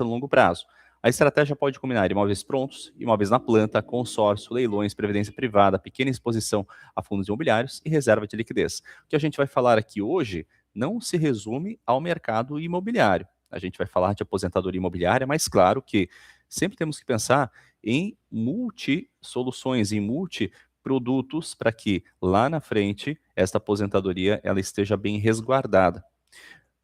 no longo prazo. A estratégia pode combinar imóveis prontos, imóveis na planta, consórcio, leilões, previdência privada, pequena exposição a fundos imobiliários e reserva de liquidez. O que a gente vai falar aqui hoje não se resume ao mercado imobiliário. A gente vai falar de aposentadoria imobiliária, mas claro que sempre temos que pensar em multi-soluções, em multi-produtos para que lá na frente esta aposentadoria ela esteja bem resguardada.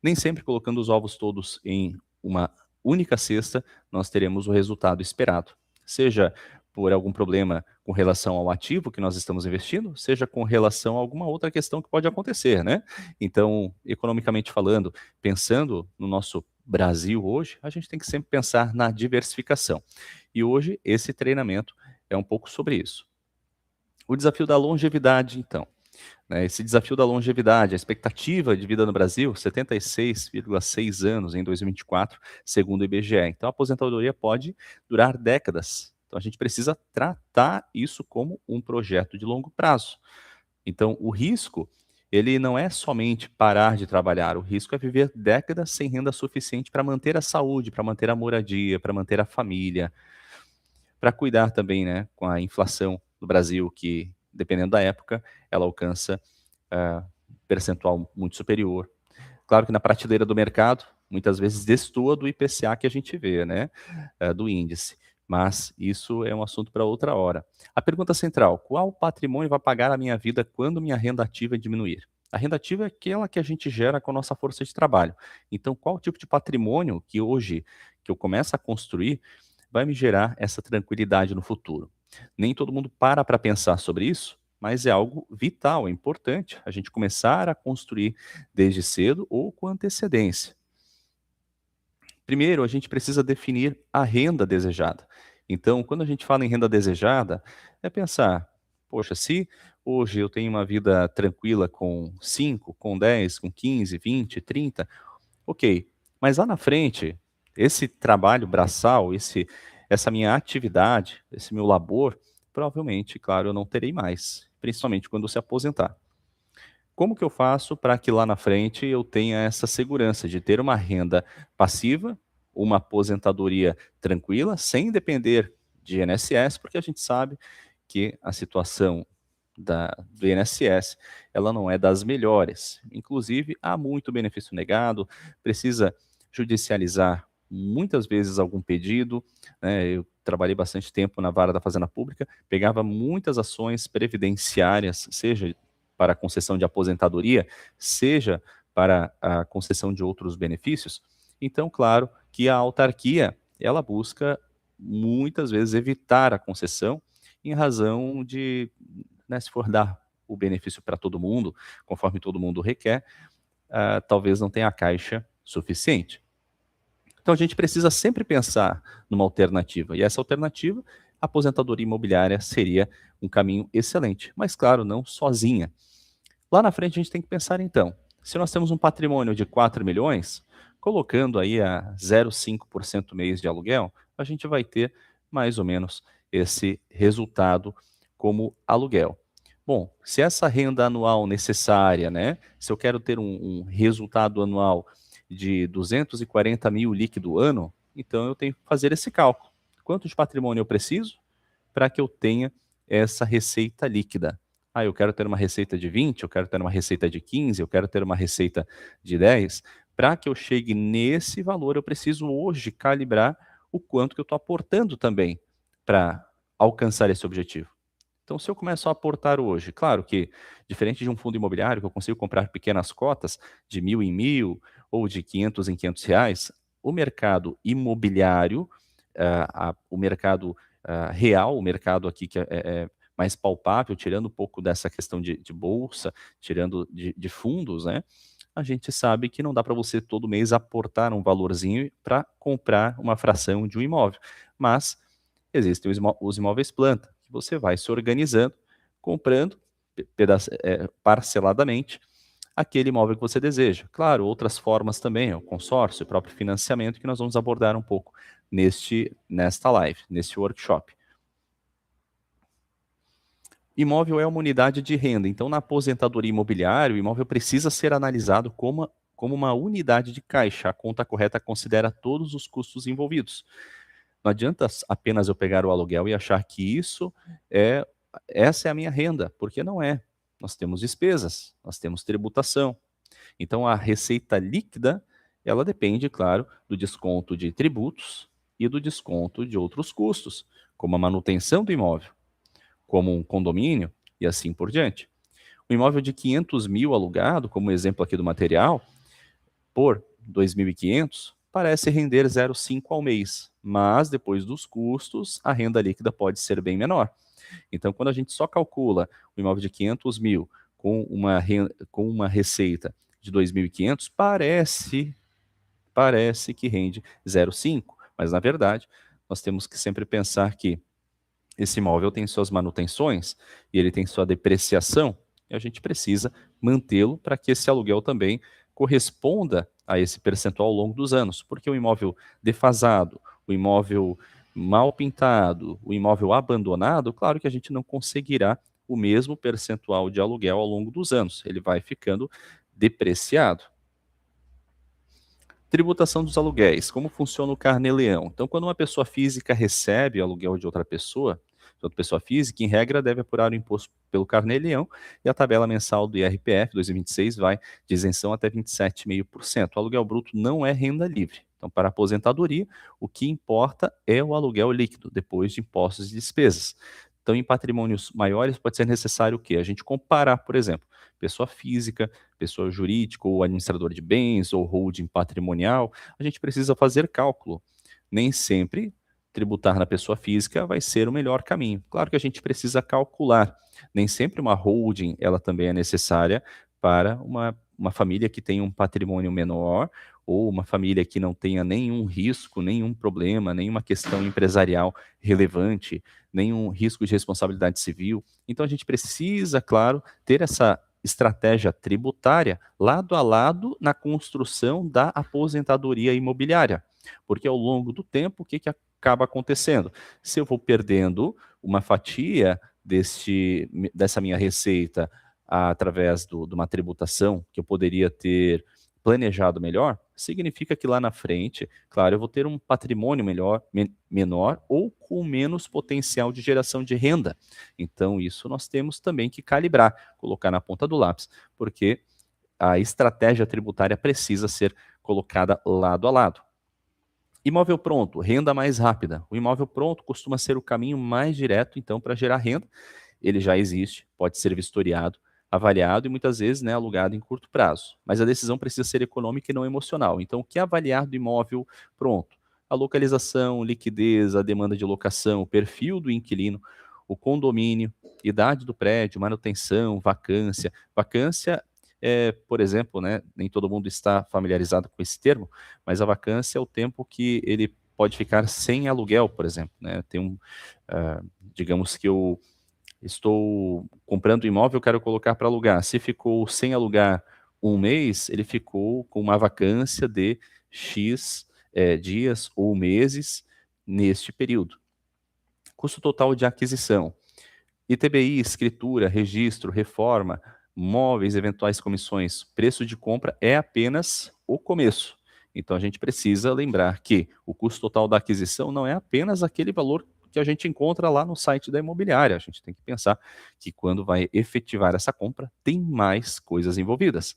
Nem sempre colocando os ovos todos em uma única cesta, nós teremos o resultado esperado. Seja por algum problema com relação ao ativo que nós estamos investindo, seja com relação a alguma outra questão que pode acontecer, né? Então, economicamente falando, pensando no nosso Brasil hoje, a gente tem que sempre pensar na diversificação. E hoje, esse treinamento é um pouco sobre isso. O desafio da longevidade, então. Né, esse desafio da longevidade, a expectativa de vida no Brasil, 76,6 anos em 2024, segundo o IBGE. Então, a aposentadoria pode durar décadas. Então, a gente precisa tratar isso como um projeto de longo prazo. Então, o risco, ele não é somente parar de trabalhar, o risco é viver décadas sem renda suficiente para manter a saúde, para manter a moradia, para manter a família, para cuidar também, né, com a inflação do Brasil, que, dependendo da época, ela alcança percentual muito superior. Claro que na prateleira do mercado, muitas vezes destoa do IPCA que a gente vê, né, do índice. Mas isso é um assunto para outra hora. A pergunta central: qual patrimônio vai pagar a minha vida quando minha renda ativa diminuir? A renda ativa é aquela que a gente gera com a nossa força de trabalho. Então, qual tipo de patrimônio que hoje, que eu começo a construir, vai me gerar essa tranquilidade no futuro? Nem todo mundo para pensar sobre isso, mas é algo vital, é importante a gente começar a construir desde cedo ou com antecedência. Primeiro, a gente precisa definir a renda desejada. Então, quando a gente fala em renda desejada, é pensar, poxa, se hoje eu tenho uma vida tranquila com 5, com 10, com 15, 20, 30, ok, mas lá na frente, esse trabalho braçal, essa minha atividade, esse meu labor, provavelmente, claro, eu não terei mais, principalmente quando eu se aposentar. Como que eu faço para que lá na frente eu tenha essa segurança de ter uma renda passiva, uma aposentadoria tranquila, sem depender de INSS, porque a gente sabe que a situação do INSS, ela não é das melhores. Inclusive, há muito benefício negado, precisa judicializar muitas vezes algum pedido, né? Eu trabalhei bastante tempo na vara da Fazenda Pública, pegava muitas ações previdenciárias, seja para a concessão de aposentadoria, seja para a concessão de outros benefícios. Então, claro que a autarquia, ela busca muitas vezes evitar a concessão em razão de, né, se for dar o benefício para todo mundo, conforme todo mundo requer, talvez não tenha a caixa suficiente. Então a gente precisa sempre pensar numa alternativa, e essa alternativa, a aposentadoria imobiliária, seria um caminho excelente, mas claro, não sozinha. Lá na frente a gente tem que pensar então, se nós temos um patrimônio de 4 milhões, colocando aí a 0,5% mês de aluguel, a gente vai ter mais ou menos esse resultado como aluguel. Bom, se essa renda anual necessária, né, se eu quero ter um resultado anual de 240 mil líquido ano, então eu tenho que fazer esse cálculo. Quanto de patrimônio eu preciso para que eu tenha essa receita líquida? Ah, eu quero ter uma receita de 20, eu quero ter uma receita de 15, eu quero ter uma receita de 10. Para que eu chegue nesse valor, eu preciso hoje calibrar o quanto que eu estou aportando também para alcançar esse objetivo. Então, se eu começo a aportar hoje, claro que, diferente de um fundo imobiliário, que eu consigo comprar pequenas cotas de 1.000 em 1.000 ou de 500 em 500 reais, o mercado imobiliário, o mercado real, o mercado aqui que é mais palpável, tirando um pouco dessa questão de bolsa, tirando de fundos, né? A gente sabe que não dá para você todo mês aportar um valorzinho para comprar uma fração de um imóvel. Mas existem os imóveis planta, que você vai se organizando, comprando parceladamente aquele imóvel que você deseja. Claro, outras formas também, o consórcio, o próprio financiamento, que nós vamos abordar um pouco nesta live, neste workshop. Imóvel é uma unidade de renda, então na aposentadoria imobiliária, o imóvel precisa ser analisado como como uma unidade de caixa. A conta correta considera todos os custos envolvidos. Não adianta apenas eu pegar o aluguel e achar que é essa é a minha renda, porque não é. Nós temos despesas, nós temos tributação. Então a receita líquida, ela depende, claro, do desconto de tributos e do desconto de outros custos, como a manutenção do imóvel, como um condomínio e assim por diante. Um imóvel de 500 mil alugado, como exemplo aqui do material, por 2.500, parece render 0,5 ao mês, mas depois dos custos, a renda líquida pode ser bem menor. Então, quando a gente só calcula o imóvel de 500 mil com uma receita de 2.500, parece que rende 0,5, mas na verdade, nós temos que sempre pensar que esse imóvel tem suas manutenções e ele tem sua depreciação, e a gente precisa mantê-lo para que esse aluguel também corresponda a esse percentual ao longo dos anos, porque o imóvel defasado, o imóvel mal pintado, o imóvel abandonado, claro que a gente não conseguirá o mesmo percentual de aluguel ao longo dos anos, ele vai ficando depreciado. Tributação dos aluguéis. Como funciona o Carnê-Leão? Então, quando uma pessoa física recebe aluguel de outra pessoa física, em regra, deve apurar o imposto pelo Carnê-Leão e a tabela mensal do IRPF 2026 vai de isenção até 27,5%. O aluguel bruto não é renda livre. Então, para a aposentadoria, o que importa é o aluguel líquido, depois de impostos e despesas. Então, em patrimônios maiores, pode ser necessário o quê? A gente comparar, por exemplo, pessoa física, pessoa jurídica, ou administrador de bens, ou holding patrimonial, a gente precisa fazer cálculo. Nem sempre tributar na pessoa física vai ser o melhor caminho. Claro que a gente precisa calcular. Nem sempre uma holding ela também é necessária para uma família que tem um patrimônio menor ou uma família que não tenha nenhum risco, nenhum problema, nenhuma questão empresarial relevante, nenhum risco de responsabilidade civil. Então a gente precisa, claro, ter essa estratégia tributária lado a lado na construção da aposentadoria imobiliária. Porque ao longo do tempo, o que acaba acontecendo? Se eu vou perdendo uma fatia dessa minha receita através de uma tributação que eu poderia ter planejado melhor, significa que lá na frente, claro, eu vou ter um patrimônio menor ou com menos potencial de geração de renda. Então, isso nós temos também que calibrar, colocar na ponta do lápis, porque a estratégia tributária precisa ser colocada lado a lado. Imóvel pronto, renda mais rápida. O imóvel pronto costuma ser o caminho mais direto, então, para gerar renda. Ele já existe, pode ser vistoriado, avaliado e muitas vezes, né, alugado em curto prazo. Mas a decisão precisa ser econômica e não emocional. Então, o que avaliar do imóvel pronto? A localização, liquidez, a demanda de locação, o perfil do inquilino, o condomínio, idade do prédio, manutenção, vacância. Vacância por exemplo, né, nem todo mundo está familiarizado com esse termo, mas a vacância é o tempo que ele pode ficar sem aluguel, por exemplo, né? Digamos que eu estou comprando um imóvel, quero colocar para alugar. Se ficou sem alugar um mês, ele ficou com uma vacância de X dias ou meses neste período. Custo total de aquisição. ITBI, escritura, registro, reforma, móveis, eventuais comissões, preço de compra é apenas o começo. Então a gente precisa lembrar que o custo total da aquisição não é apenas aquele valor que a gente encontra lá no site da imobiliária. A gente tem que pensar que quando vai efetivar essa compra, tem mais coisas envolvidas.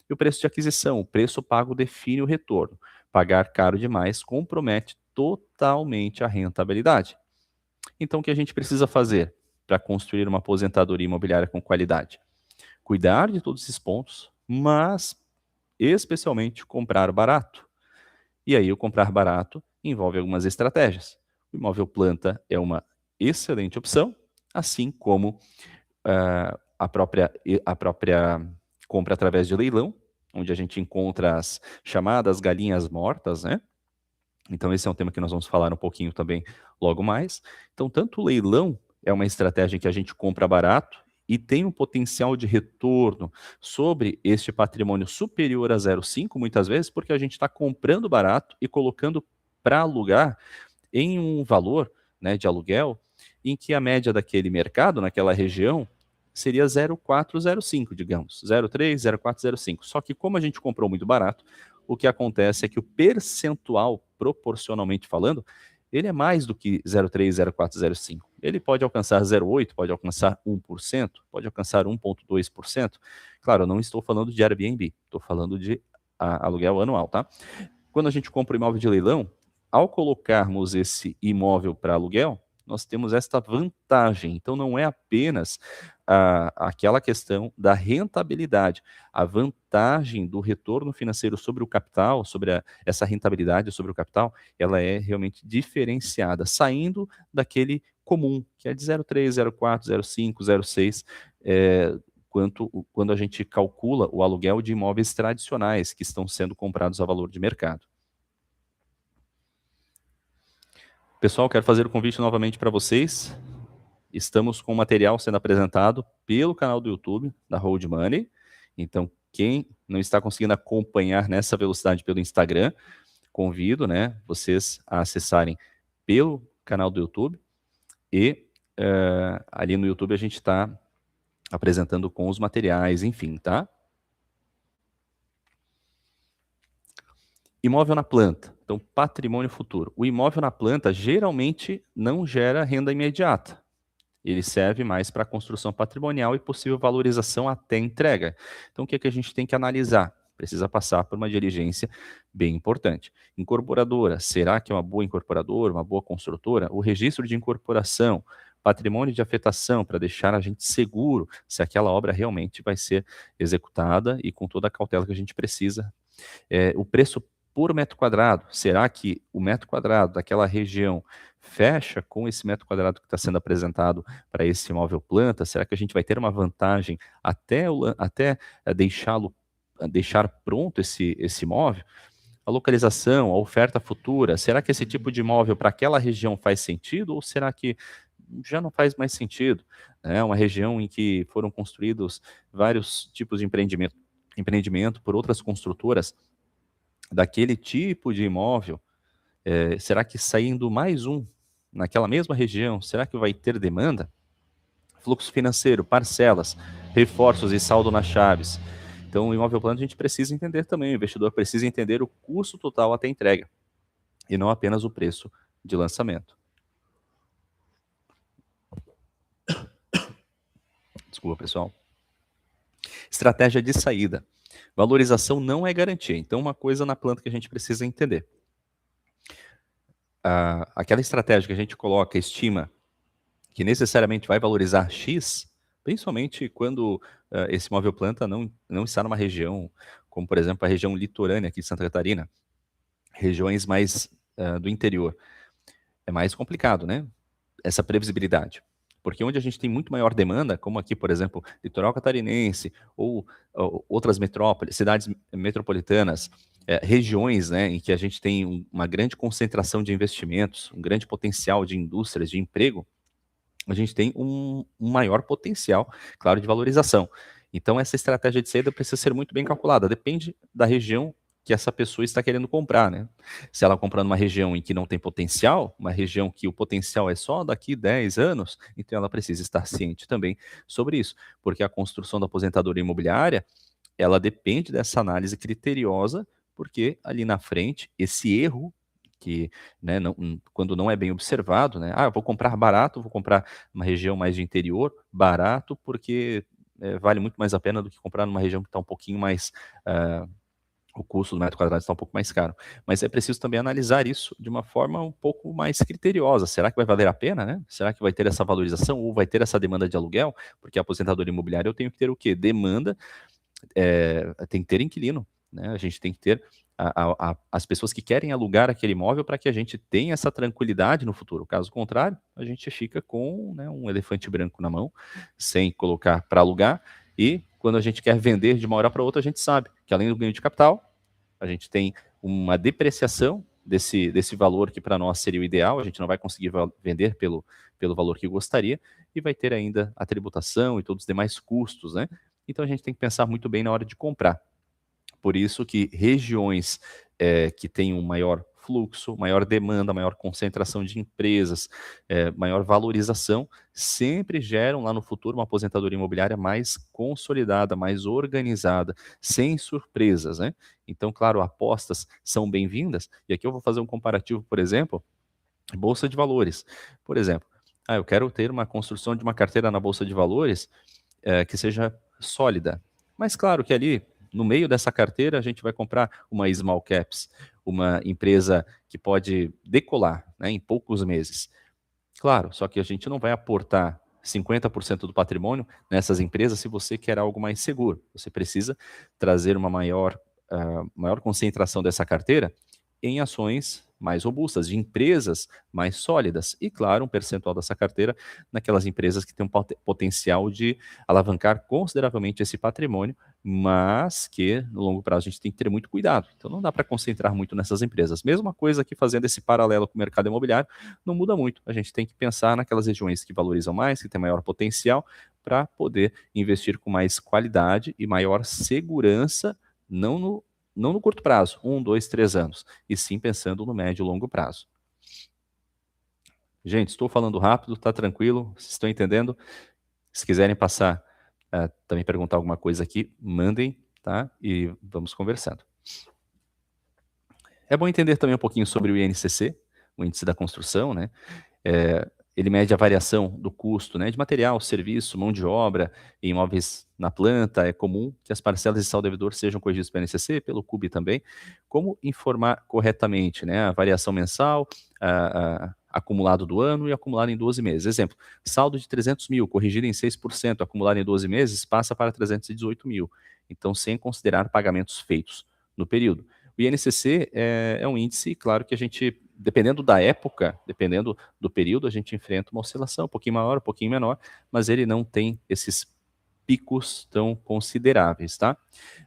E o preço de aquisição, o preço pago define o retorno. Pagar caro demais compromete totalmente a rentabilidade. Então o que a gente precisa fazer para construir uma aposentadoria imobiliária com qualidade? Cuidar de todos esses pontos, mas especialmente comprar barato. E aí o comprar barato envolve algumas estratégias. O imóvel planta é uma excelente opção, assim como a própria compra através de leilão, onde a gente encontra as chamadas galinhas mortas, né? Então esse é um tema que nós vamos falar um pouquinho também logo mais. Então tanto o leilão é uma estratégia em que a gente compra barato e tem um potencial de retorno sobre este patrimônio superior a 0,5 muitas vezes, porque a gente está comprando barato e colocando para alugar em um valor, né, de aluguel em que a média daquele mercado, naquela região, seria 0,405, digamos, 0,3, 0,405. Só que como a gente comprou muito barato, o que acontece é que o percentual, proporcionalmente falando, ele é mais do que 0,3, 0,405. Ele pode alcançar 0,8, pode alcançar 1%, pode alcançar 1,2%. Claro, eu não estou falando de Airbnb, estou falando de aluguel anual, tá? Quando a gente compra um imóvel de leilão, ao colocarmos esse imóvel para aluguel, nós temos esta vantagem. Então, não é apenas aquela questão da rentabilidade, a vantagem do retorno financeiro sobre o capital, sobre essa rentabilidade sobre o capital, ela é realmente diferenciada, saindo daquele comum, que é de 0,3, 0,4, 0,5, 0,6, quando a gente calcula o aluguel de imóveis tradicionais que estão sendo comprados a valor de mercado. Pessoal, quero fazer o convite novamente para vocês. Estamos com o material sendo apresentado pelo canal do YouTube da Hold Money. Então, quem não está conseguindo acompanhar nessa velocidade pelo Instagram, convido, né, vocês a acessarem pelo canal do YouTube e ali no YouTube a gente está apresentando com os materiais, enfim, tá? Imóvel na planta, então patrimônio futuro. O imóvel na planta geralmente não gera renda imediata. Ele serve mais para construção patrimonial e possível valorização até entrega. Então, o que é que a gente tem que analisar? Precisa passar por uma diligência bem importante. Incorporadora, será que é uma boa incorporadora, uma boa construtora? O registro de incorporação, patrimônio de afetação, para deixar a gente seguro se aquela obra realmente vai ser executada e com toda a cautela que a gente precisa. O preço por metro quadrado, será que o metro quadrado daquela região fecha com esse metro quadrado que está sendo apresentado para esse imóvel planta? Será que a gente vai ter uma vantagem até deixar pronto esse imóvel? A localização, a oferta futura, será que esse tipo de imóvel para aquela região faz sentido ou será que já não faz mais sentido? É uma região em que foram construídos vários tipos de empreendimento por outras construtoras daquele tipo de imóvel, será que saindo mais um naquela mesma região, será que vai ter demanda? Fluxo financeiro, parcelas, reforços e saldo nas chaves. Então, o imóvel plano a gente precisa entender também, o investidor precisa entender o custo total até entrega, e não apenas o preço de lançamento. Desculpa, pessoal. Estratégia de saída. Valorização não é garantia. Então, uma coisa na planta que a gente precisa entender. Aquela estratégia que a gente coloca, estima que necessariamente vai valorizar X, principalmente quando esse imóvel planta não está numa região, como por exemplo a região litorânea aqui de Santa Catarina, regiões mais do interior. É mais complicado, né? Essa previsibilidade. Porque onde a gente tem muito maior demanda, como aqui, por exemplo, litoral catarinense ou outras metrópoles, cidades metropolitanas, regiões, né, em que a gente tem uma grande concentração de investimentos, um grande potencial de indústrias, de emprego, a gente tem um maior potencial, claro, de valorização. Então, essa estratégia de saída precisa ser muito bem calculada, depende da região que essa pessoa está querendo comprar, né? Se ela comprar numa região em que não tem potencial, uma região que o potencial é só daqui 10 anos, então ela precisa estar ciente também sobre isso, porque a construção da aposentadoria imobiliária, ela depende dessa análise criteriosa, porque ali na frente, esse erro que, né, quando não é bem observado, né, eu vou comprar barato, vou comprar uma região mais de interior, barato, porque vale muito mais a pena do que comprar numa região que está um pouquinho mais, o custo do metro quadrado está um pouco mais caro. Mas é preciso também analisar isso de uma forma um pouco mais criteriosa. Será que vai valer a pena, né? Será que vai ter essa valorização ou vai ter essa demanda de aluguel? Porque a aposentadoria imobiliária eu tenho que ter o quê? Demanda, tem que ter inquilino, né? A gente tem que ter as pessoas que querem alugar aquele imóvel para que a gente tenha essa tranquilidade no futuro. Caso contrário, a gente fica com, né, um elefante branco na mão, sem colocar para alugar, e quando a gente quer vender de uma hora para outra, a gente sabe que além do ganho de capital, a gente tem uma depreciação desse valor que para nós seria o ideal, a gente não vai conseguir vender pelo valor que gostaria, e vai ter ainda a tributação e todos os demais custos, né? Então a gente tem que pensar muito bem na hora de comprar. Por isso que regiões que têm um maior fluxo, maior demanda, maior concentração de empresas, maior valorização, sempre geram lá no futuro uma aposentadoria imobiliária mais consolidada, mais organizada, sem surpresas, né? Então, claro, apostas são bem-vindas, e aqui eu vou fazer um comparativo, por exemplo, bolsa de valores. Por exemplo, eu quero ter uma construção de uma carteira na bolsa de valores que seja sólida. Mas claro que ali, no meio dessa carteira, a gente vai comprar uma small caps, uma empresa que pode decolar, né, em poucos meses. Claro, só que a gente não vai aportar 50% do patrimônio nessas empresas se você quer algo mais seguro. Você precisa trazer uma maior concentração dessa carteira em ações mais robustas, de empresas mais sólidas. E, claro, um percentual dessa carteira naquelas empresas que têm um potencial de alavancar consideravelmente esse patrimônio, mas que no longo prazo a gente tem que ter muito cuidado. Então não dá para concentrar muito nessas empresas. Mesma coisa que fazendo esse paralelo com o mercado imobiliário, não muda muito. A gente tem que pensar naquelas regiões que valorizam mais, que têm maior potencial, para poder investir com mais qualidade e maior segurança, não no curto prazo, 1, 2, 3 anos, e sim pensando no médio e longo prazo. Gente, estou falando rápido, tá tranquilo? Vocês estão entendendo? Se quiserem passar, também perguntar alguma coisa aqui, mandem, tá? E vamos conversando. É bom entender também um pouquinho sobre o INCC, o Índice da Construção, né? Ele mede a variação do custo, né, de material, serviço, mão de obra e imóveis na planta. É comum que as parcelas de saldo devedor sejam corrigidas pelo INCC, pelo CUB também. Como informar corretamente, né, a variação mensal, acumulado do ano e acumulado em 12 meses. Exemplo, saldo de 300 mil, corrigido em 6%, acumulado em 12 meses, passa para 318 mil. Então, sem considerar pagamentos feitos no período. O INCC é um índice, claro, que a gente, dependendo da época, dependendo do período, a gente enfrenta uma oscilação um pouquinho maior, um pouquinho menor, mas ele não tem esses picos tão consideráveis, tá?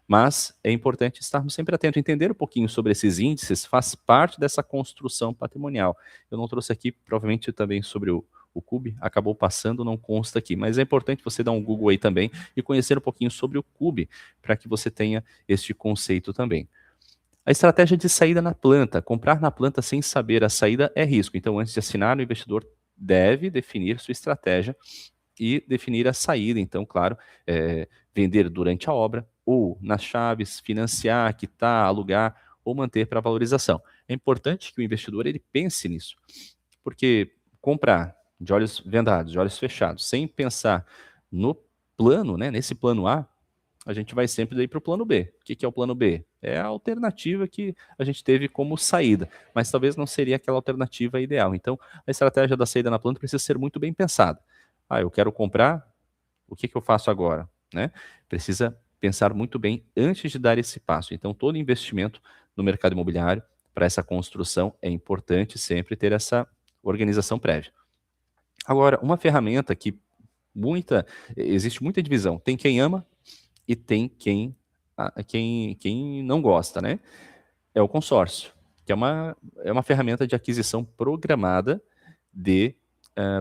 Mas é importante estarmos sempre atentos, entender um pouquinho sobre esses índices, faz parte dessa construção patrimonial. Eu não trouxe aqui, provavelmente, também sobre o CUB, acabou passando, não consta aqui, mas é importante você dar um Google aí também e conhecer um pouquinho sobre o CUB, para que você tenha este conceito também. A estratégia de saída na planta. Comprar na planta sem saber a saída é risco. Então, antes de assinar, o investidor deve definir sua estratégia e definir a saída. Então, claro, vender durante a obra ou nas chaves, financiar, quitar, alugar ou manter para valorização. É importante que o investidor ele pense nisso, porque comprar de olhos vendados, de olhos fechados, sem pensar no plano, né, nesse plano A gente vai sempre daí para o plano B. O que é o plano B? É a alternativa que a gente teve como saída, mas talvez não seria aquela alternativa ideal. Então, a estratégia da saída na planta precisa ser muito bem pensada. Eu quero comprar, o que eu faço agora? Né? Precisa pensar muito bem antes de dar esse passo. Então, todo investimento no mercado imobiliário, para essa construção, é importante sempre ter essa organização prévia. Agora, uma ferramenta que existe muita divisão. Tem quem ama e tem quem não gosta, né? É o consórcio, que é uma ferramenta de aquisição programada de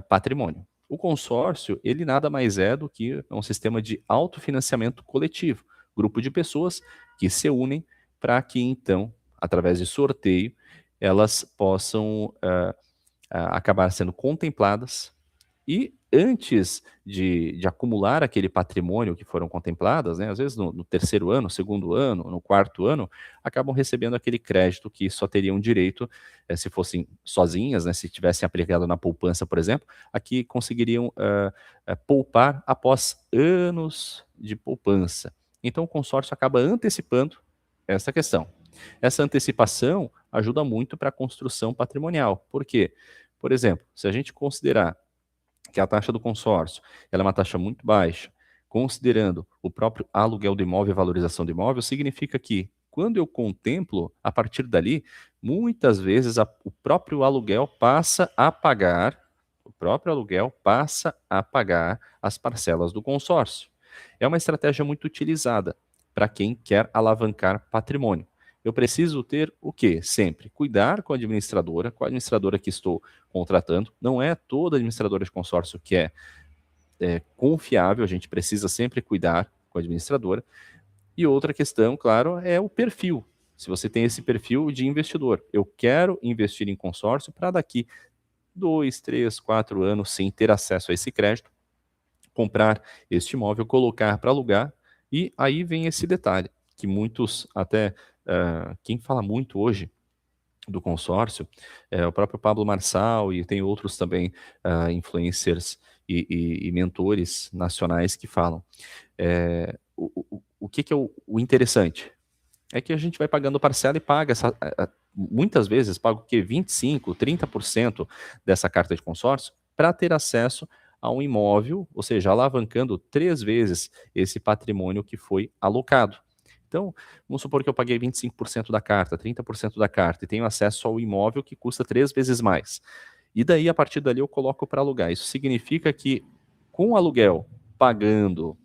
patrimônio. O consórcio, ele nada mais é do que um sistema de autofinanciamento coletivo, grupo de pessoas que se unem para que, então, através de sorteio, elas possam acabar sendo contempladas e antes de acumular aquele patrimônio que foram contempladas, né, às vezes no terceiro ano, segundo ano, no quarto ano, acabam recebendo aquele crédito que só teriam direito se fossem sozinhas, né, se tivessem aplicado na poupança, por exemplo, aqui conseguiriam poupar após anos de poupança. Então o consórcio acaba antecipando essa questão. Essa antecipação ajuda muito para a construção patrimonial. Por quê? Por exemplo, se a gente considerar que a taxa do consórcio ela é uma taxa muito baixa, considerando o próprio aluguel do imóvel e valorização do imóvel, significa que quando eu contemplo, a partir dali, muitas vezes o próprio aluguel passa a pagar, as parcelas do consórcio. É uma estratégia muito utilizada para quem quer alavancar patrimônio. Eu preciso ter o quê? Sempre cuidar com a administradora que estou contratando. Não é toda administradora de consórcio que é confiável, a gente precisa sempre cuidar com a administradora. E outra questão, claro, é o perfil. Se você tem esse perfil de investidor, eu quero investir em consórcio para daqui 2, 3, 4 anos, sem ter acesso a esse crédito, comprar este imóvel, colocar para alugar, e aí vem esse detalhe, que muitos até, quem fala muito hoje do consórcio, é o próprio Pablo Marçal e tem outros também, influencers e mentores nacionais que falam. O que que é o interessante? É que a gente vai pagando parcela e paga muitas vezes paga o quê? 25, 30% dessa carta de consórcio para ter acesso a um imóvel, ou seja, alavancando 3 vezes esse patrimônio que foi alocado. Então, vamos supor que eu paguei 25% da carta, 30% da carta e tenho acesso ao imóvel que custa 3 vezes mais. E daí, a partir dali, eu coloco para alugar. Isso significa que, com o aluguel, pagando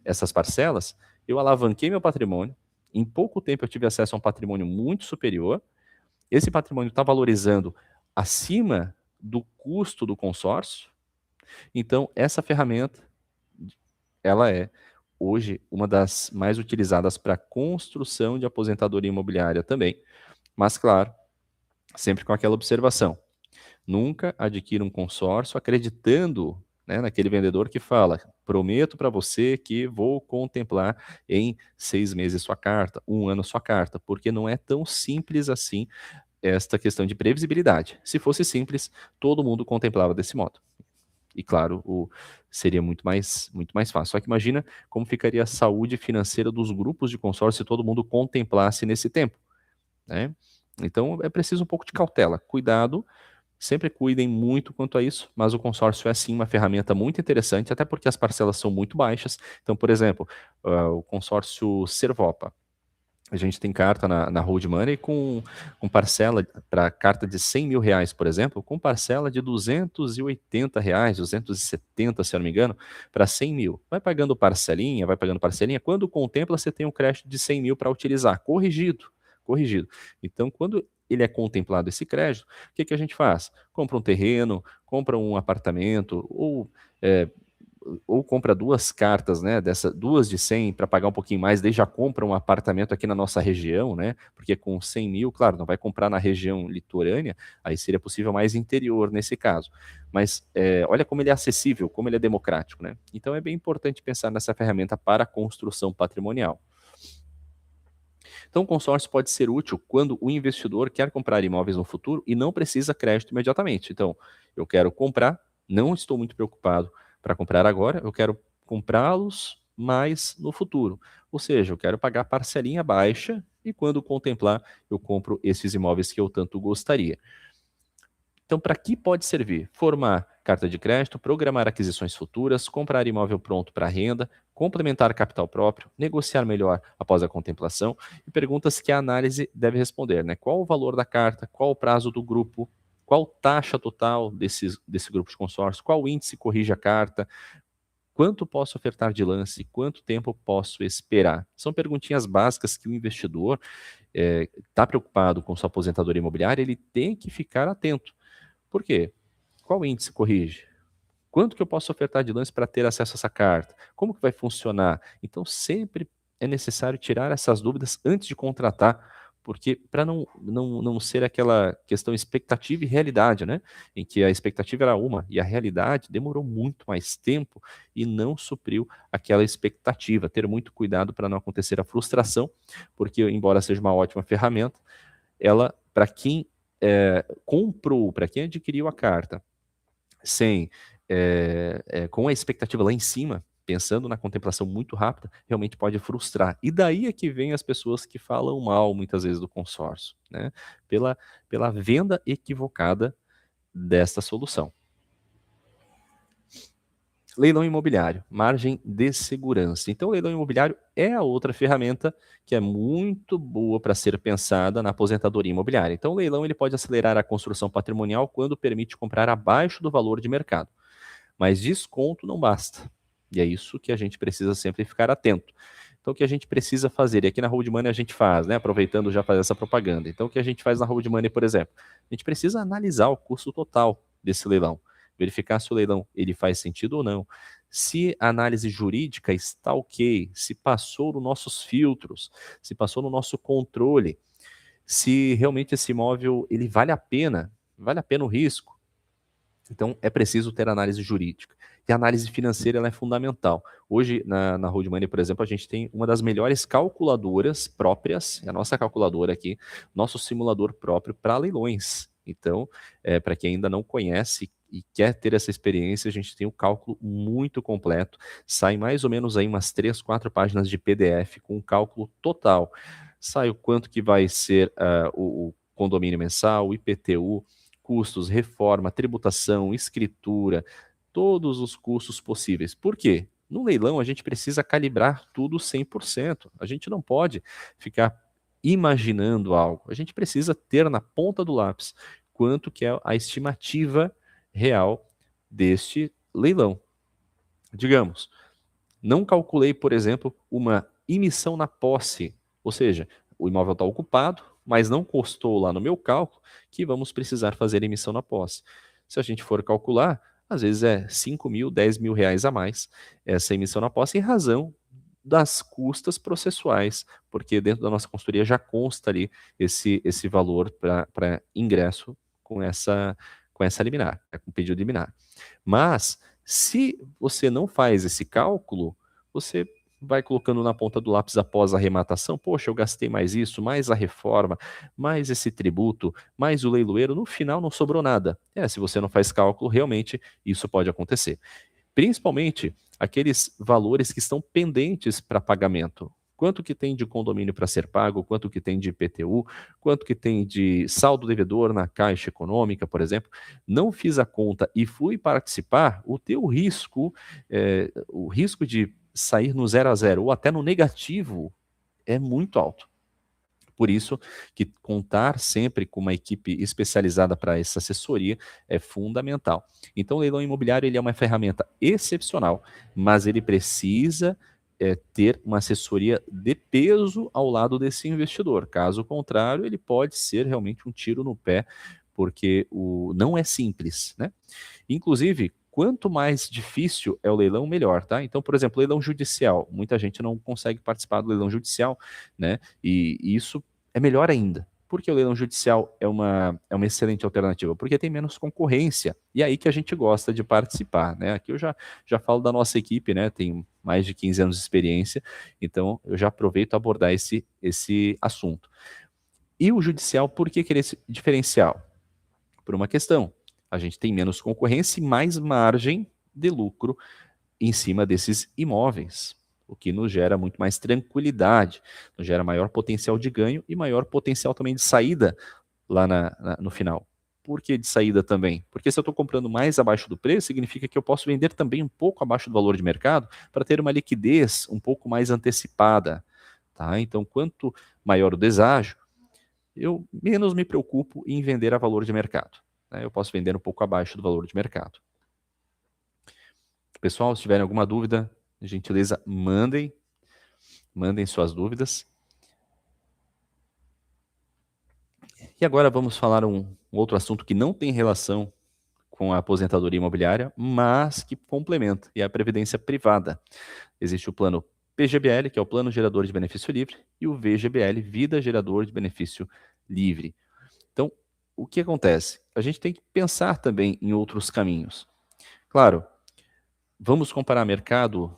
essas parcelas, eu alavanquei meu patrimônio, em pouco tempo eu tive acesso a um patrimônio muito superior, esse patrimônio está valorizando acima do custo do consórcio, então essa ferramenta, ela é hoje uma das mais utilizadas para construção de aposentadoria imobiliária também, mas claro, sempre com aquela observação. Nunca adquira um consórcio acreditando, né, naquele vendedor que fala: prometo para você que vou contemplar em 6 meses sua carta, 1 ano sua carta, porque não é tão simples assim esta questão de previsibilidade. Se fosse simples, todo mundo contemplava desse modo. E claro, seria muito mais fácil. Só que imagina como ficaria a saúde financeira dos grupos de consórcio se todo mundo contemplasse nesse tempo, né? Então é preciso um pouco de cautela, cuidado. Sempre cuidem muito quanto a isso, mas o consórcio é sim uma ferramenta muito interessante, até porque as parcelas são muito baixas. Então, por exemplo, o consórcio Servopa. A gente tem carta na Road Money com parcela para carta de R$ 100.000, por exemplo, com parcela de R$ 280, 270, se eu não me engano, para 100 mil. Vai pagando parcelinha, vai pagando parcelinha. Quando contempla, você tem um crédito de 100 mil para utilizar, corrigido, corrigido. Então, quando ele é contemplado esse crédito, o que que a gente faz? Compra um terreno, compra um apartamento, ou compra 2 cartas, né, 2 de 100 para pagar um pouquinho mais, daí já compra um apartamento aqui na nossa região, né, porque com 100 mil, claro, não vai comprar na região litorânea, aí seria possível mais interior nesse caso. Mas olha como ele é acessível, como ele é democrático, né? Então é bem importante pensar nessa ferramenta para a construção patrimonial. Então, o consórcio pode ser útil quando o investidor quer comprar imóveis no futuro e não precisa crédito imediatamente. Então, eu quero comprar, não estou muito preocupado para comprar agora, eu quero comprá-los mais no futuro. Ou seja, eu quero pagar parcelinha baixa e quando contemplar, eu compro esses imóveis que eu tanto gostaria. Então, para que pode servir? Formar carta de crédito, programar aquisições futuras, comprar imóvel pronto para renda, complementar capital próprio, negociar melhor após a contemplação e perguntas que a análise deve responder, né? Qual o valor da carta, qual o prazo do grupo, qual taxa total desse grupo de consórcio, qual índice corrige a carta, quanto posso ofertar de lance, quanto tempo posso esperar. São perguntinhas básicas que o investidor está preocupado com sua aposentadoria imobiliária, ele tem que ficar atento. Por quê? Qual índice corrige? Quanto que eu posso ofertar de lance para ter acesso a essa carta? Como que vai funcionar? Então, sempre é necessário tirar essas dúvidas antes de contratar, porque para não ser aquela questão expectativa e realidade, né? Em que a expectativa era uma e a realidade demorou muito mais tempo e não supriu aquela expectativa. Ter muito cuidado para não acontecer a frustração, porque, embora seja uma ótima ferramenta, ela, para quem comprou, para quem adquiriu a carta, sem com a expectativa lá em cima, pensando na contemplação muito rápida, realmente pode frustrar. E daí é que vem as pessoas que falam mal, muitas vezes, do consórcio, né? Pela venda equivocada desta solução. Leilão imobiliário, margem de segurança. Então, o leilão imobiliário é a outra ferramenta que é muito boa para ser pensada na aposentadoria imobiliária. Então, o leilão ele pode acelerar a construção patrimonial quando permite comprar abaixo do valor de mercado. Mas desconto não basta. E é isso que a gente precisa sempre ficar atento. Então, o que a gente precisa fazer, e aqui na Road Money a gente faz, né? Aproveitando já fazer essa propaganda. Então, o que a gente faz na Road Money, por exemplo? A gente precisa analisar o custo total desse leilão, verificar se o leilão ele faz sentido ou não, se a análise jurídica está ok, se passou nos nossos filtros, se passou no nosso controle. se realmente esse imóvel ele vale a pena o risco. Então, é preciso ter análise jurídica. E a análise financeira ela é fundamental. Hoje, na Road Money, por exemplo, a gente tem uma das melhores calculadoras próprias, a nossa calculadora aqui, nosso simulador próprio para leilões. Então, para quem ainda não conhece e quer ter essa experiência, a gente tem um cálculo muito completo. Sai mais ou menos aí umas 3, 4 páginas de PDF com um cálculo total. Sai o quanto que vai ser o condomínio mensal, o IPTU, custos, reforma, tributação, escritura, todos os custos possíveis. Por quê? No leilão, a gente precisa calibrar tudo 100%. A gente não pode ficar imaginando algo. A gente precisa ter na ponta do lápis quanto que é a estimativa real deste leilão. Digamos, não calculei, por exemplo, uma emissão na posse, ou seja, o imóvel está ocupado, mas não constou lá no meu cálculo que vamos precisar fazer emissão na posse. Se a gente for calcular, às vezes é 5 mil, 10 mil reais a mais essa emissão na posse em razão das custas processuais, porque dentro da nossa consultoria já consta ali esse valor para ingresso com essa liminar, com o pedido de liminar. Mas, se você não faz esse cálculo, você vai colocando na ponta do lápis após a arrematação, poxa, eu gastei mais isso, mais a reforma, mais esse tributo, mais o leiloeiro, no final não sobrou nada. Se você não faz cálculo, realmente isso pode acontecer. Principalmente aqueles valores que estão pendentes para pagamento. Quanto que tem de condomínio para ser pago, quanto que tem de IPTU, quanto que tem de saldo devedor na Caixa Econômica, por exemplo. Não fiz a conta e fui participar, o teu risco, o risco de sair no 0 a 0 ou até no negativo é muito alto. Por isso que contar sempre com uma equipe especializada para essa assessoria é fundamental. Então, o leilão imobiliário ele é uma ferramenta excepcional, mas ele precisa ter uma assessoria de peso ao lado desse investidor. Caso contrário, ele pode ser realmente um tiro no pé, porque não é simples, né? Inclusive, quanto mais difícil é o leilão, melhor, tá? Então, por exemplo, leilão judicial. Muita gente não consegue participar do leilão judicial, né? E isso é melhor ainda. Por que o leilão judicial é uma excelente alternativa? Porque tem menos concorrência. E é aí que a gente gosta de participar, né? Aqui eu já falo da nossa equipe, né? Tem mais de 15 anos de experiência, então eu já aproveito a abordar esse assunto. E o judicial, por que ele é esse diferencial? Por uma questão. A gente tem menos concorrência e mais margem de lucro em cima desses imóveis, o que nos gera muito mais tranquilidade, nos gera maior potencial de ganho e maior potencial também de saída lá no final. Por que de saída também? Porque se eu estou comprando mais abaixo do preço, significa que eu posso vender também um pouco abaixo do valor de mercado para ter uma liquidez um pouco mais antecipada. Tá? Então, quanto maior o deságio, eu menos me preocupo em vender a valor de mercado. Eu posso vender um pouco abaixo do valor de mercado. Pessoal, se tiverem alguma dúvida, gentileza, mandem suas dúvidas. E agora vamos falar um outro assunto que não tem relação com a aposentadoria imobiliária, mas que complementa, e é a previdência privada. Existe o plano PGBL, que é o Plano Gerador de Benefício Livre, e o VGBL, Vida Gerador de Benefício Livre. Então, o que acontece? A gente tem que pensar também em outros caminhos. Claro, vamos comparar mercado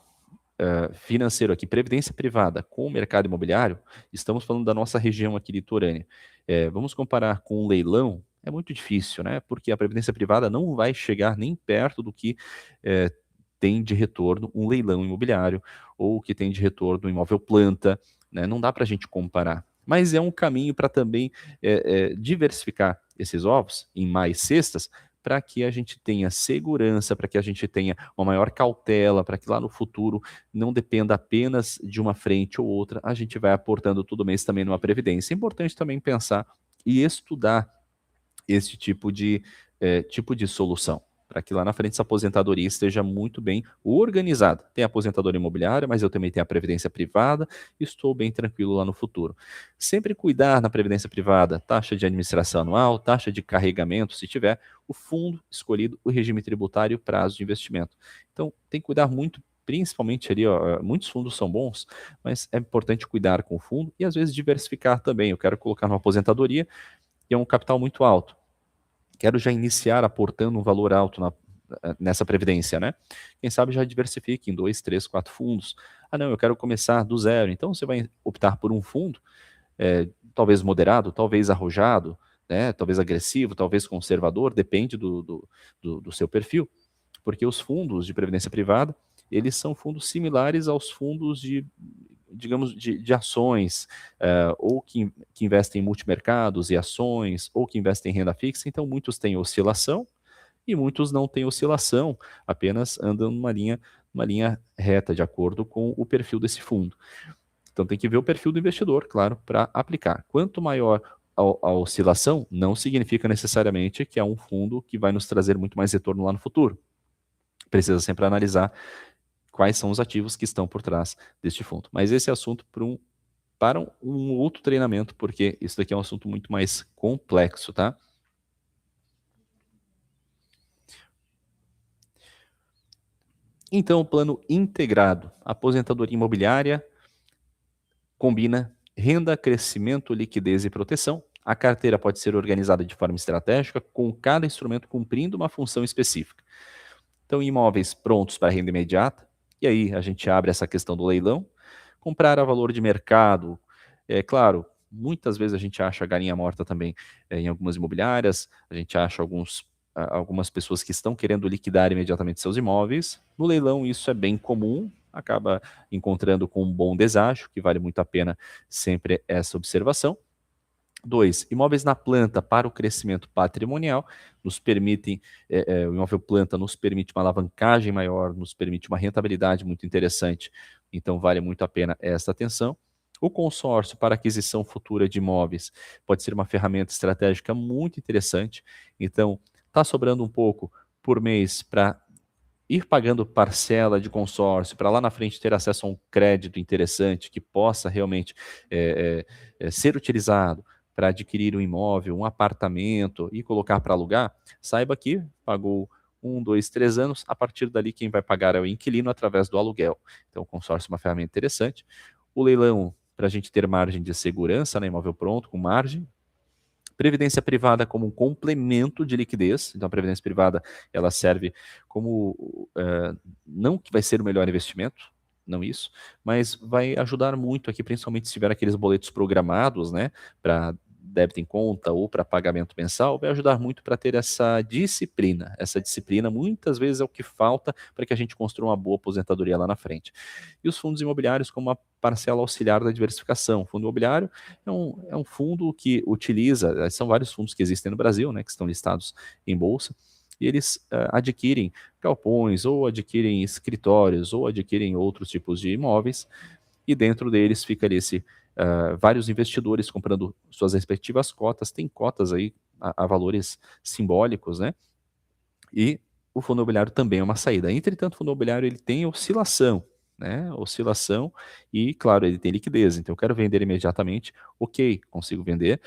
financeiro aqui, previdência privada, com o mercado imobiliário. Estamos falando da nossa região aqui litorânea. Vamos comparar com um leilão, é muito difícil, né? Porque a previdência privada não vai chegar nem perto do que tem de retorno um leilão imobiliário, ou o que tem de retorno um imóvel planta, né? Não dá para a gente comparar. Mas é um caminho para também diversificar esses ovos em mais cestas, para que a gente tenha segurança, para que a gente tenha uma maior cautela, para que lá no futuro não dependa apenas de uma frente ou outra, a gente vai aportando todo mês também numa previdência. É importante também pensar e estudar esse tipo de solução, para que lá na frente essa aposentadoria esteja muito bem organizada. Tem a aposentadoria imobiliária, mas eu também tenho a previdência privada, e estou bem tranquilo lá no futuro. Sempre cuidar na previdência privada, taxa de administração anual, taxa de carregamento, se tiver, o fundo escolhido, o regime tributário e o prazo de investimento. Então, tem que cuidar muito principalmente ali, ó, muitos fundos são bons, mas é importante cuidar com o fundo e às vezes diversificar também. Eu quero colocar numa aposentadoria e é um capital muito alto. Quero já iniciar aportando um valor alto nessa previdência, né? Quem sabe já diversifique em 2, 3, 4 fundos. Ah, não, eu quero começar do zero. Então você vai optar por um fundo, talvez moderado, talvez arrojado, né? Talvez agressivo, talvez conservador, depende do seu perfil. Porque os fundos de previdência privada, eles são fundos similares aos fundos digamos, de ações, ou que investem em multimercados e ações, ou que investem em renda fixa. Então, muitos têm oscilação e muitos não têm oscilação, apenas andam numa linha reta, de acordo com o perfil desse fundo. Então, tem que ver o perfil do investidor, claro, para aplicar. Quanto maior a oscilação, não significa necessariamente que é um fundo que vai nos trazer muito mais retorno lá no futuro. Precisa sempre analisar quais são os ativos que estão por trás deste fundo. Mas esse é assunto para um outro treinamento, porque isso daqui é um assunto muito mais complexo, tá? Então, o plano integrado, aposentadoria imobiliária, combina renda, crescimento, liquidez e proteção. A carteira pode ser organizada de forma estratégica, com cada instrumento cumprindo uma função específica. Então, imóveis prontos para renda imediata, e aí a gente abre essa questão do leilão, comprar a valor de mercado. É claro, muitas vezes a gente acha galinha morta também em algumas imobiliárias, a gente acha algumas pessoas que estão querendo liquidar imediatamente seus imóveis. No leilão isso é bem comum, acaba encontrando com um bom deságio, que vale muito a pena sempre essa observação. 2, imóveis na planta para o crescimento patrimonial, nos permitem, o imóvel planta nos permite uma alavancagem maior, nos permite uma rentabilidade muito interessante, então vale muito a pena essa atenção. O consórcio para aquisição futura de imóveis pode ser uma ferramenta estratégica muito interessante, então está sobrando um pouco por mês para ir pagando parcela de consórcio, para lá na frente ter acesso a um crédito interessante que possa realmente ser utilizado para adquirir um imóvel, um apartamento e colocar para alugar, saiba que pagou 1, 2, 3 anos, a partir dali quem vai pagar é o inquilino através do aluguel. Então o consórcio é uma ferramenta interessante. O leilão, para a gente ter margem de segurança, né, imóvel pronto, com margem. Previdência privada como um complemento de liquidez. Então, a previdência privada ela serve como, não que vai ser o melhor investimento, não isso, mas vai ajudar muito aqui, principalmente se tiver aqueles boletos programados, né, para débito em conta ou para pagamento mensal, vai ajudar muito para ter essa disciplina. Essa disciplina muitas vezes é o que falta para que a gente construa uma boa aposentadoria lá na frente. E os fundos imobiliários como uma parcela auxiliar da diversificação. O fundo imobiliário é um fundo que utiliza, são vários fundos que existem no Brasil, né, que estão listados em bolsa, e eles adquirem galpões, ou adquirem escritórios, ou adquirem outros tipos de imóveis, e dentro deles fica ali vários investidores comprando suas respectivas cotas, tem cotas aí a valores simbólicos, né? E o fundo imobiliário também é uma saída. Entretanto, o fundo imobiliário ele tem oscilação, né? Oscilação e, claro, ele tem liquidez. Então, eu quero vender imediatamente, ok, consigo vender.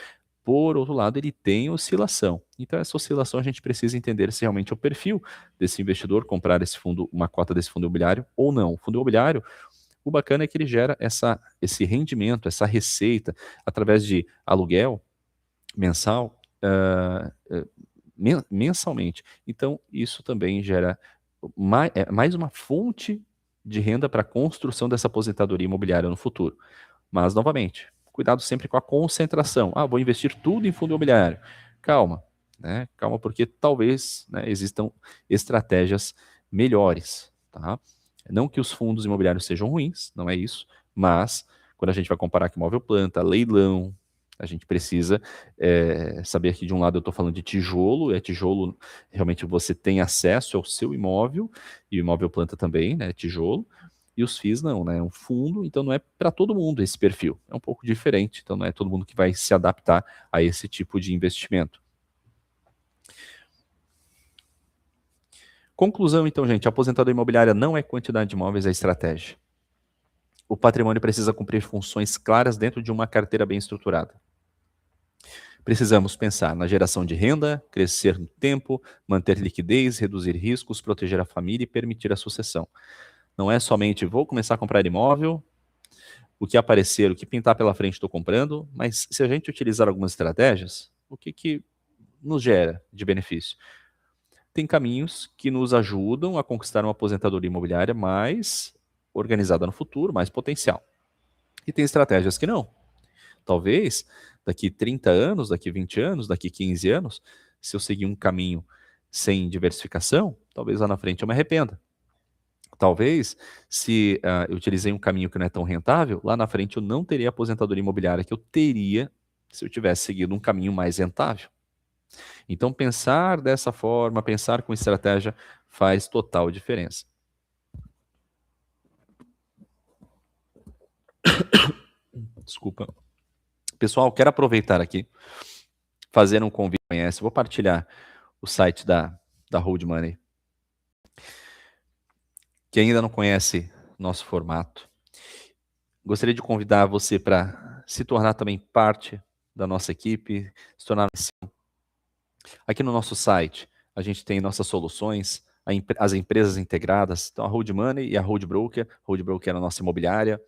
Por outro lado, ele tem oscilação. Então, essa oscilação a gente precisa entender se realmente é o perfil desse investidor comprar esse fundo, uma cota desse fundo imobiliário ou não. O fundo imobiliário, o bacana é que ele gera esse rendimento, essa receita através de aluguel mensal, mensalmente. Então, isso também gera mais uma fonte de renda para a construção dessa aposentadoria imobiliária no futuro. Mas, novamente, cuidado sempre com a concentração. Ah, vou investir tudo em fundo imobiliário. Calma, né? Calma, porque talvez, né, existam estratégias melhores, tá? Não que os fundos imobiliários sejam ruins, não é isso, mas quando a gente vai comparar com imóvel planta, leilão, a gente precisa saber que de um lado eu estou falando de tijolo, tijolo, realmente você tem acesso ao seu imóvel, e o imóvel planta também, né, tijolo, e os FIIs não, né, é um fundo, então não é para todo mundo esse perfil, é um pouco diferente, então não é todo mundo que vai se adaptar a esse tipo de investimento. Conclusão, então, gente, a aposentadoria imobiliária não é quantidade de imóveis, é estratégia. O patrimônio precisa cumprir funções claras dentro de uma carteira bem estruturada. Precisamos pensar na geração de renda, crescer no tempo, manter liquidez, reduzir riscos, proteger a família e permitir a sucessão. Não é somente vou começar a comprar imóvel, o que aparecer, o que pintar pela frente estou comprando, mas se a gente utilizar algumas estratégias, o que nos gera de benefício? Tem caminhos que nos ajudam a conquistar uma aposentadoria imobiliária mais organizada no futuro, mais potencial. E tem estratégias que não. Talvez daqui 30 anos, daqui 20 anos, daqui 15 anos, se eu seguir um caminho sem diversificação, talvez lá na frente eu me arrependa. Talvez, se eu utilizei um caminho que não é tão rentável, lá na frente eu não teria a aposentadoria imobiliária que eu teria se eu tivesse seguido um caminho mais rentável. Então, pensar dessa forma, pensar com estratégia, faz total diferença. Desculpa. Pessoal, quero aproveitar aqui, fazer um convite, conhece, vou partilhar o site da Hold Money. Que ainda não conhece nosso formato, gostaria de convidar você para se tornar também parte da nossa equipe, se tornar. Aqui no nosso site, a gente tem nossas soluções, as empresas integradas, então a Hold Money e a Hold Broker. Hold Broker é a nossa imobiliária.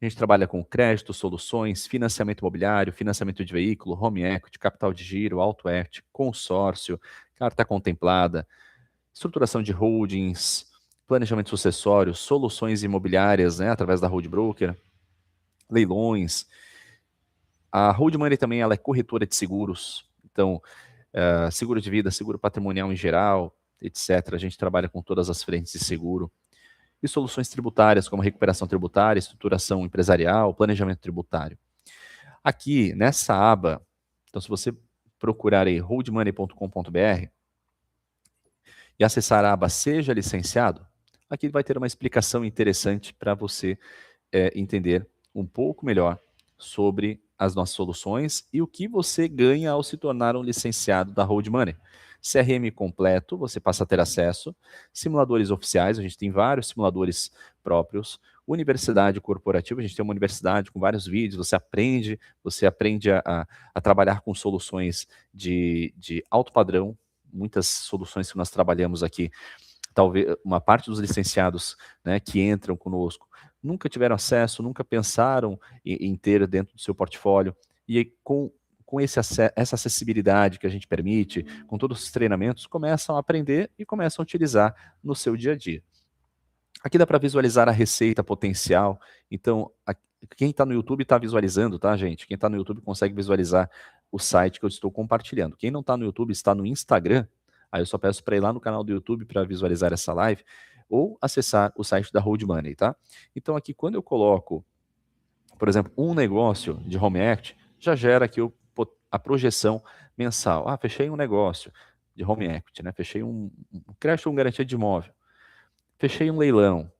A gente trabalha com crédito, soluções, financiamento imobiliário, financiamento de veículo, home equity, capital de giro, auto equity, consórcio, carta contemplada, estruturação de holdings, planejamento sucessório, soluções imobiliárias, né, através da Hold Broker, leilões. A Hold Money também ela é corretora de seguros, então seguro de vida, seguro patrimonial em geral, etc. A gente trabalha com todas as frentes de seguro. E soluções tributárias, como recuperação tributária, estruturação empresarial, planejamento tributário. Aqui, nessa aba, então se você procurar aí holdmoney.com.br e acessar a aba Seja Licenciado, aqui vai ter uma explicação interessante para você entender um pouco melhor sobre as nossas soluções e o que você ganha ao se tornar um licenciado da Hold Money. CRM completo, você passa a ter acesso, simuladores oficiais, a gente tem vários simuladores próprios, universidade corporativa, a gente tem uma universidade com vários vídeos, você aprende a trabalhar com soluções de alto padrão, muitas soluções que nós trabalhamos aqui, talvez uma parte dos licenciados, né, que entram conosco nunca tiveram acesso, nunca pensaram em ter dentro do seu portfólio, e com essa acessibilidade que a gente permite, com todos os treinamentos, começam a aprender e começam a utilizar no seu dia a dia. Aqui dá para visualizar a receita potencial, então quem está no YouTube está visualizando, tá, gente? Quem está no YouTube consegue visualizar o site que eu estou compartilhando. Quem não está no YouTube está no Instagram, aí eu só peço para ir lá no canal do YouTube para visualizar essa live, ou acessar o site da Hold Money, tá? Então aqui quando eu coloco, por exemplo, um negócio de Home Equity, já gera aqui a projeção mensal. Ah, fechei um negócio de Home Equity, né? Fechei um crédito com garantia de imóvel. Fechei um leilão.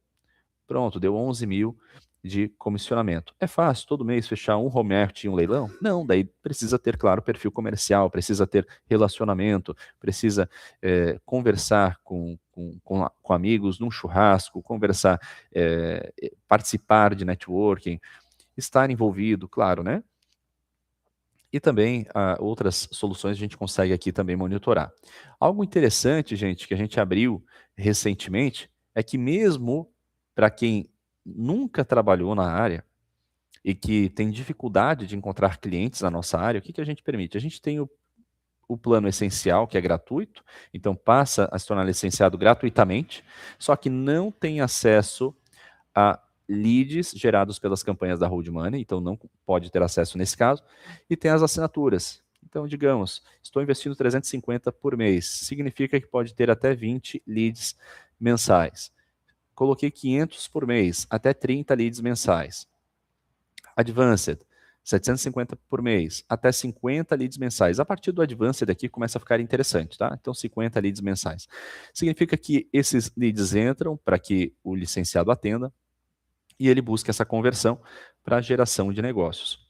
Pronto, deu 11 mil de comissionamento. É fácil todo mês fechar um home equity e um leilão? Não, daí precisa ter, claro, perfil comercial, precisa ter relacionamento, precisa conversar com amigos num churrasco, conversar, participar de networking, estar envolvido, claro, né? E também outras soluções a gente consegue aqui também monitorar. Algo interessante, gente, que a gente abriu recentemente, é que mesmo para quem nunca trabalhou na área e que tem dificuldade de encontrar clientes na nossa área, o que a gente permite? A gente tem o plano essencial, que é gratuito, então passa a se tornar licenciado gratuitamente, só que não tem acesso a leads gerados pelas campanhas da Hold Money, então não pode ter acesso nesse caso, e tem as assinaturas. Então, digamos, estou investindo 350 por mês, significa que pode ter até 20 leads mensais. Coloquei 500 por mês, até 30 leads mensais. Advanced, 750 por mês, até 50 leads mensais. A partir do Advanced aqui começa a ficar interessante, tá? Então 50 leads mensais. Significa que esses leads entram para que o licenciado atenda e ele busca essa conversão para a geração de negócios.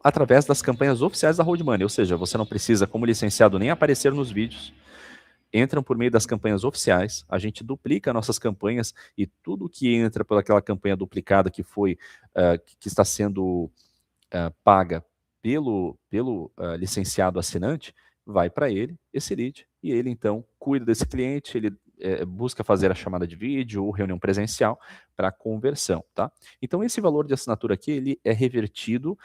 Através das campanhas oficiais da Hold Money, ou seja, você não precisa, como licenciado, nem aparecer nos vídeos, entram por meio das campanhas oficiais, a gente duplica nossas campanhas e tudo que entra pelaquela campanha duplicada que foi, que está sendo paga pelo licenciado assinante, vai para ele esse lead e ele então cuida desse cliente, ele busca fazer a chamada de vídeo ou reunião presencial para conversão, tá? Então esse valor de assinatura aqui, ele é revertido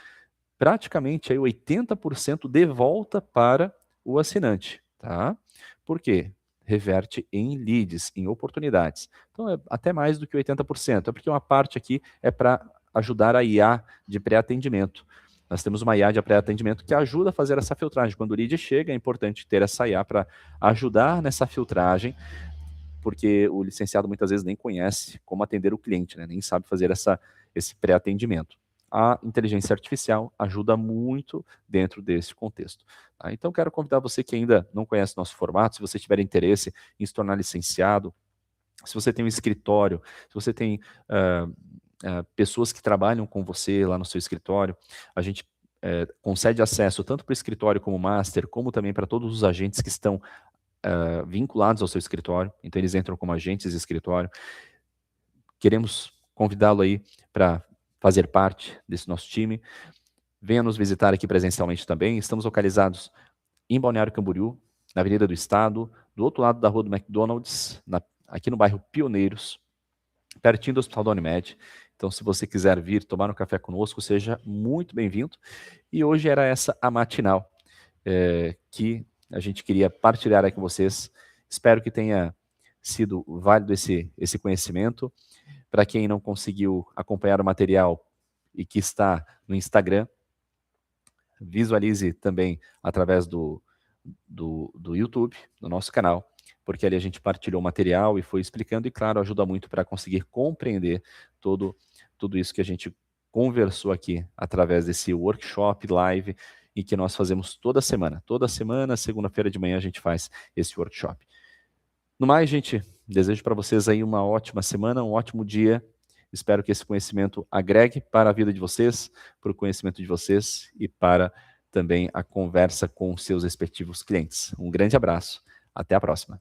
praticamente aí 80% de volta para o assinante, tá? Por quê? Reverte em leads, em oportunidades. Então é até mais do que 80%, é porque uma parte aqui é para ajudar a IA de pré-atendimento. Nós temos uma IA de pré-atendimento que ajuda a fazer essa filtragem. Quando o lead chega, é importante ter essa IA para ajudar nessa filtragem, porque o licenciado muitas vezes nem conhece como atender o cliente, né? Nem sabe fazer esse pré-atendimento. A inteligência artificial ajuda muito dentro desse contexto. Tá? Então, quero convidar você que ainda não conhece nosso formato, se você tiver interesse em se tornar licenciado, se você tem um escritório, se você tem pessoas que trabalham com você lá no seu escritório, a gente concede acesso tanto para o escritório como master, como também para todos os agentes que estão vinculados ao seu escritório, então eles entram como agentes de escritório. Queremos convidá-lo aí para fazer parte desse nosso time. Venha nos visitar aqui presencialmente também. Estamos localizados em Balneário Camboriú, na Avenida do Estado, do outro lado da rua do McDonald's, aqui no bairro Pioneiros, pertinho do Hospital da Unimed. Então, se você quiser vir tomar um café conosco, seja muito bem-vindo. E hoje era essa a matinal que a gente queria partilhar aqui com vocês. Espero que tenha sido válido esse conhecimento. Para quem não conseguiu acompanhar o material e que está no Instagram, visualize também através do YouTube, no nosso canal, porque ali a gente partilhou o material e foi explicando, e claro, ajuda muito para conseguir compreender tudo isso que a gente conversou aqui através desse workshop live e que nós fazemos toda semana, segunda-feira de manhã a gente faz esse workshop. No mais, gente, desejo para vocês aí uma ótima semana, um ótimo dia. Espero que esse conhecimento agregue para a vida de vocês, para o conhecimento de vocês e para também a conversa com seus respectivos clientes. Um grande abraço, até a próxima.